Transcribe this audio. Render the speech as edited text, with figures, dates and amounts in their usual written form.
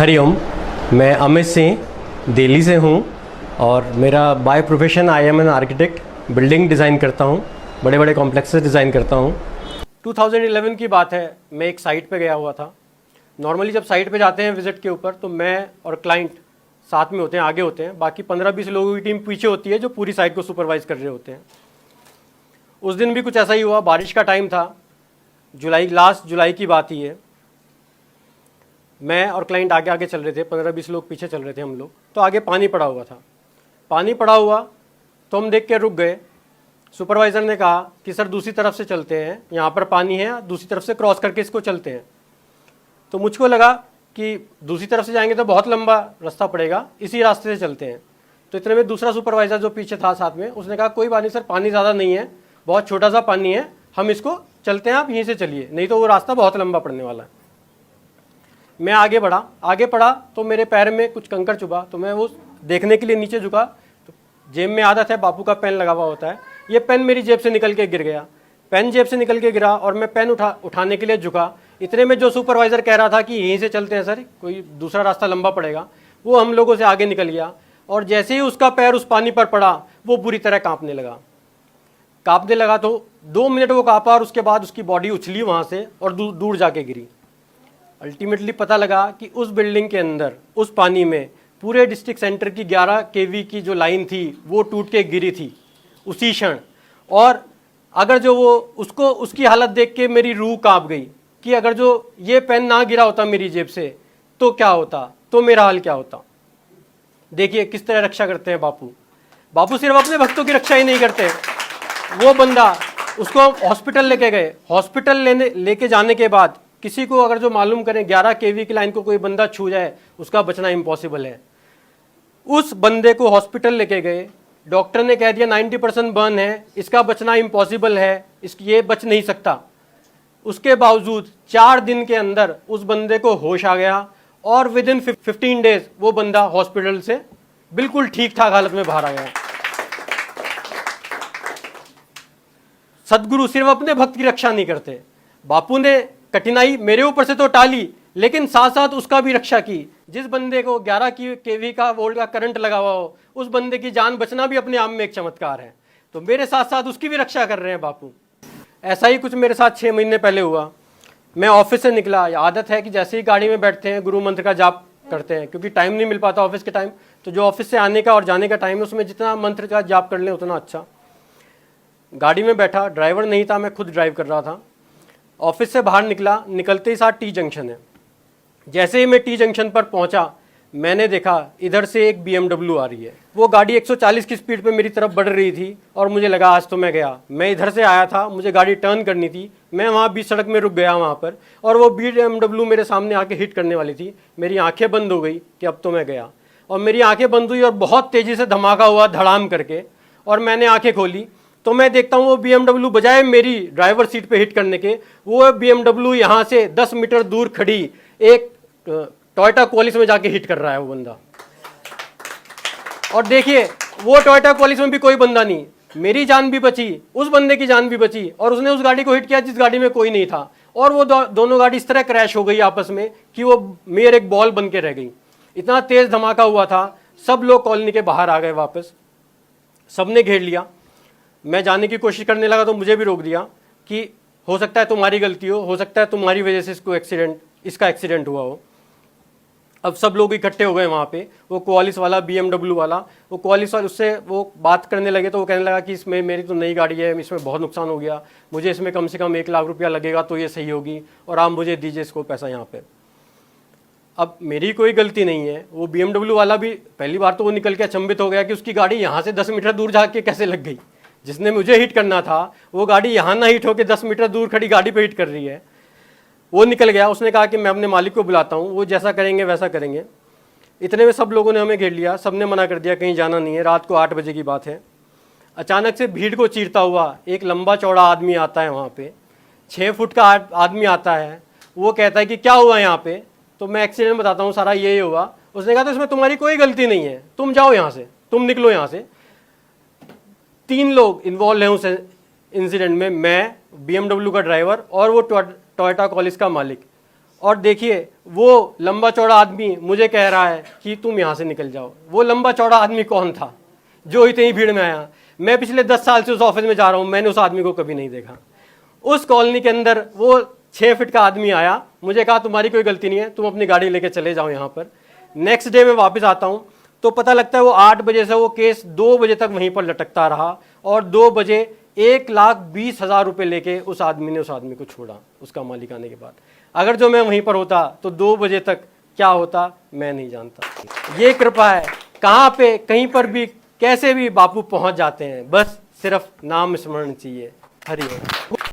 हरिओम, मैं अमित सिंह दिल्ली से हूँ और मेरा by profession I am an architect. Building design करता हूँ, बड़े बड़े कॉम्प्लेक्सेस डिज़ाइन करता हूँ। 2011 की बात है, मैं एक साइट पे गया हुआ था। नॉर्मली जब साइट पे जाते हैं विजिट के ऊपर तो मैं और क्लाइंट साथ में होते हैं, आगे होते हैं, बाकी 15-20 लोगों की टीम पीछे होती है जो पूरी साइट को सुपरवाइज कर रहे होते हैं। उस दिन भी कुछ ऐसा ही हुआ, बारिश का टाइम था, लास्ट जुलाई की बात ही है। मैं और क्लाइंट आगे आगे चल रहे थे, 15-20 लोग पीछे चल रहे थे हम लोग। तो आगे पानी पड़ा हुआ था। पानी पड़ा हुआ तो हम देख के रुक गए। सुपरवाइज़र ने कहा कि सर दूसरी तरफ से चलते हैं, यहाँ पर पानी है, दूसरी तरफ से क्रॉस करके इसको चलते हैं। तो मुझको लगा कि दूसरी तरफ से जाएंगे तो बहुत लंबा रास्ता पड़ेगा, इसी रास्ते से चलते हैं। तो इतने में दूसरा सुपरवाइज़र जो पीछे था साथ में, उसने कहा कोई बात नहीं सर, पानी ज़्यादा नहीं है, बहुत छोटा सा पानी है, हम इसको चलते हैं, आप यहीं से चलिए, नहीं तो वो रास्ता बहुत लंबा पड़ने वाला है। मैं आगे बढ़ा तो मेरे पैर में कुछ कंकड़ चुभा। तो मैं वो देखने के लिए नीचे झुका तो जेब में आदत है, बापू का पेन लगा हुआ होता है, ये पेन मेरी जेब से निकल के गिर गया। पेन जेब से निकल के गिरा और मैं पेन उठाने के लिए झुका। इतने में जो सुपरवाइज़र कह रहा था कि यहीं से चलते हैं सर, कोई दूसरा रास्ता लंबा पड़ेगा, वो हम लोगों से आगे निकल गया। और जैसे ही उसका पैर उस पानी पर पड़ा वो बुरी तरह काँपने लगा। तो 2 मिनट वो काँपा और उसके बाद उसकी बॉडी उछली वहाँ से और दूर जाके गिरी। अल्टीमेटली पता लगा कि उस बिल्डिंग के अंदर उस पानी में पूरे डिस्ट्रिक्ट सेंटर की 11 केवी की जो लाइन थी वो टूट के गिरी थी उसी क्षण। और अगर जो वो उसकी हालत देख के मेरी रूह कांप गई कि अगर जो ये पेन ना गिरा होता मेरी जेब से तो क्या होता, तो मेरा हाल क्या होता। देखिए किस तरह रक्षा करते हैं बापू सिर्फ अपने भक्तों की रक्षा ही नहीं करते। वो बंदा, उसको हॉस्पिटल लेके गए, हॉस्पिटल लेके जाने के बाद किसी को अगर जो मालूम करें 11 केवी की लाइन को कोई बंदा छू जाए उसका बचना इम्पॉसिबल है। उस बंदे को हॉस्पिटल लेके गए, डॉक्टर ने कह दिया 90% बर्न है, इसका बचना इम्पॉसिबल है, ये बच नहीं सकता। उसके बावजूद 4 दिन के अंदर उस बंदे को होश आ गया और विद इन 15 डेज वो बंदा हॉस्पिटल से बिल्कुल ठीक ठाक हालत में बाहर आ गया। सदगुरु सिर्फ अपने भक्त की रक्षा नहीं करते, बापू ने कठिनाई मेरे ऊपर से तो टाली लेकिन साथ साथ उसका भी रक्षा की। जिस बंदे को 11 केवी का वोल्ट का करंट लगा हुआ हो, उस बंदे की जान बचना भी अपने आप में एक चमत्कार है। तो मेरे साथ साथ उसकी भी रक्षा कर रहे हैं बापू। ऐसा ही कुछ मेरे साथ 6 महीने पहले हुआ। मैं ऑफिस से निकला, आदत है कि जैसे ही गाड़ी में बैठते हैं गुरु मंत्र का जाप करते हैं, क्योंकि टाइम नहीं मिल पाता ऑफिस के टाइम। तो जो ऑफिस से आने का और जाने का टाइम है उसमें जितना मंत्र का जाप कर लें उतना अच्छा। गाड़ी में बैठा, ड्राइवर नहीं था, मैं खुद ड्राइव कर रहा था। ऑफिस से बाहर निकलते ही साथ टी जंक्शन है। जैसे ही मैं टी जंक्शन पर पहुंचा मैंने देखा इधर से एक BMW आ रही है। वो गाड़ी 140 की स्पीड पे मेरी तरफ बढ़ रही थी और मुझे लगा आज तो मैं गया। मैं इधर से आया था, मुझे गाड़ी टर्न करनी थी, मैं वहाँ बीच सड़क में रुक गया वहाँ पर, और वो BMW मेरे सामने आके हिट करने वाली थी। मेरी आंखें बंद हो गई कि अब तो मैं गया। और मेरी आंखें बंद हुई और बहुत तेज़ी से धमाका हुआ धड़ाम करके, और मैंने आंखें खोली तो मैं देखता हूँ वो BMW बजाय मेरी ड्राइवर सीट पे हिट करने के, वो BMW यहाँ से 10 मीटर दूर खड़ी एक टोयोटा कोलिस में जाके हिट कर रहा है वो बंदा। और देखिए वो टोयोटा कोलिस में भी कोई बंदा नहीं, मेरी जान भी बची, उस बंदे की जान भी बची, और उसने उस गाड़ी को हिट किया जिस गाड़ी में कोई नहीं था। और वो दोनों गाड़ी इस तरह क्रैश हो गई आपस में कि वो मेयर एक बॉल बन के रह गई। इतना तेज धमाका हुआ था, सब लोग कॉलोनी के बाहर आ गए वापस, सबने घेर लिया। मैं जाने की कोशिश करने लगा तो मुझे भी रोक दिया कि हो सकता है तुम्हारी गलती हो सकता है तुम्हारी वजह से इसका एक्सीडेंट हुआ हो। अब सब लोग इकट्ठे हो गए वहाँ पे। वो क्वालिस वाला BMW वाला, वो क्वालिस वाला, उससे वो बात करने लगे तो वो कहने लगा कि इसमें मेरी तो नई गाड़ी है, इसमें बहुत नुकसान हो गया, मुझे इसमें कम से कम 1 लाख रुपया लगेगा तो ये सही होगी, और आप मुझे दीजिए इसको पैसा यहाँ पे। अब मेरी कोई गलती नहीं है। वो BMW वाला भी पहली बार तो वो निकल के अचंभित हो गया कि उसकी गाड़ी यहाँ से 10 मीटर दूर जाके कैसे लग गई। जिसने मुझे हिट करना था वो गाड़ी यहाँ ना हिट होकर 10 मीटर दूर खड़ी गाड़ी पे हिट कर रही है। वो निकल गया, उसने कहा कि मैं अपने मालिक को बुलाता हूँ, वो जैसा करेंगे वैसा करेंगे। इतने में सब लोगों ने हमें घेर लिया, सबने मना कर दिया कहीं जाना नहीं है। रात को 8 बजे की बात है। अचानक से भीड़ को चीरता हुआ एक लंबा चौड़ा आदमी आता है वहाँ पे, 6 फुट का आदमी आता है। वो कहता है कि क्या हुआ यहाँ पे। तो मैं एक्सीडेंट बताता हूँ, सारा यही हुआ। उसने कहा तो इसमें तुम्हारी कोई गलती नहीं है, तुम जाओ यहाँ से, तुम निकलो यहाँ से। 3 लोग इन्वॉल्व हैं उस इंसिडेंट में, मैं, BMW का ड्राइवर और वो टोयोटा कॉलिस का मालिक। और देखिए वो लंबा चौड़ा आदमी मुझे कह रहा है कि तुम यहाँ से निकल जाओ। वो लंबा चौड़ा आदमी कौन था जो इतनी भीड़ में आया? मैं पिछले 10 साल से उस ऑफिस में जा रहा हूँ, मैंने उस आदमी को कभी नहीं देखा। उस कॉलोनी के अंदर वो 6 फीट का आदमी आया, मुझे कहा तुम्हारी कोई गलती नहीं है, तुम अपनी गाड़ी लेके चले जाओ यहाँ पर। नेक्स्ट डे मैं वापस आता हूँ तो पता लगता है वो 8 बजे से वो केस 2 बजे तक वहीं पर लटकता रहा, और 2 बजे 1,20,000 रुपये लेके उस आदमी ने उस आदमी को छोड़ा उसका मालिक आने के बाद। अगर जो मैं वहीं पर होता तो 2 बजे तक क्या होता मैं नहीं जानता। ये कृपा है, कहाँ पे कहीं पर भी कैसे भी बापू पहुँच जाते हैं, बस सिर्फ नाम स्मरण चाहिए। हरि ओम।